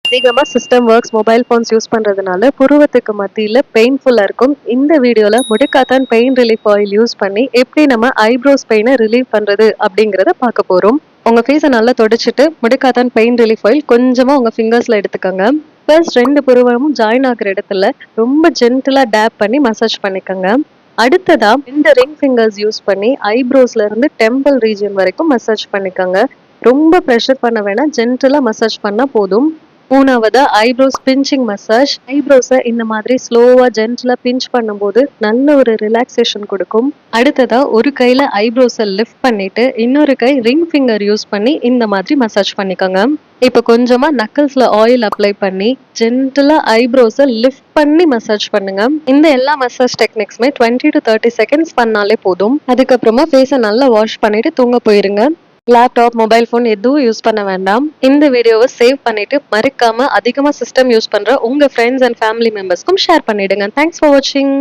அதிகமா system works, mobile phones use பண்றதுனால புருவத்துக்கு மத்தியில பெயின்ஃபுல்லா இருக்கும். இந்த வீடியோல Mudakkathan pain relief oil use பண்ணி எப்படி நம்ம ஐப்ரோஸ் பெயினை ரிலீவ் பண்றது அப்படிங்கிறத பார்க்க போறோம். உங்க ஃபேஸை நல்லா தொடச்சிட்டு முடக்காத்தான் பெயின் ரிலீஃப் ஆயில் கொஞ்சமா உங்க ஃபிங்கர்ஸ்ல எடுத்துக்கோங்க. ஃபர்ஸ்ட் 2 புருவமும் ஜாயின் ஆகுற இடத்துல ரொம்ப ஜென்டிலா டேப் பண்ணி மசாஜ் பண்ணிக்கோங்க. அடுத்ததா 2 ரிங் ஃபிங்கர்ஸ் யூஸ் பண்ணி ஐப்ரோஸ்ல இருந்து டெம்பிள் ரீஜன் வரைக்கும் மசாஜ் பண்ணிக்கோங்க. ரொம்ப ப்ரெஷர் பண்ண வேணாம், ஜென்டிலா மசாஜ் பண்ணா போதும். 3வதா ஐப்ரோஸ் பிஞ்சிங் மசாஜ். ஐப்ரோஸை இந்த மாதிரி ஸ்லோவா ஜென்டிலா பிஞ்ச் பண்ணும்போது நல்ல ஒரு ரிலாக்ஸேஷன் கொடுக்கும். அடுத்ததா ஒரு கையில ஐப்ரோஸை லிஃப்ட் பண்ணிட்டு இன்னொரு கை ரிங் ஃபிங்கர் யூஸ் பண்ணி இந்த மாதிரி மசாஜ் பண்ணிக்கோங்க. இப்போ கொஞ்சமா நக்கல்ஸ்ல ஆயில் அப்ளை பண்ணி ஜென்டிலா ஐப்ரோஸை லிஃப்ட் பண்ணி மசாஜ் பண்ணுங்க. இந்த எல்லா மசாஜ் டெக்னிக்ஸுமே 20 to 30 செகண்ட்ஸ் பண்ணாலே போதும். அதுக்கப்புறமா ஃபேஸை நல்லா வாஷ் பண்ணிட்டு தூங்க போயிருங்க. லேப்டாப், மொபைல் ஃபோன் எதுவும் யூஸ் பண்ண வேண்டாம். இந்த வீடியோவை சேவ் பண்ணிட்டு மறக்காம அதிகமா சிஸ்டம் யூஸ் பண்ற உங்க ஃப்ரெண்ட்ஸ் அண்ட் ஃபேமிலி மெம்பர்ஸ்க்கும் ஷேர் பண்ணிடுங்க. தேங்க்ஸ் ஃபார் வாட்சிங்.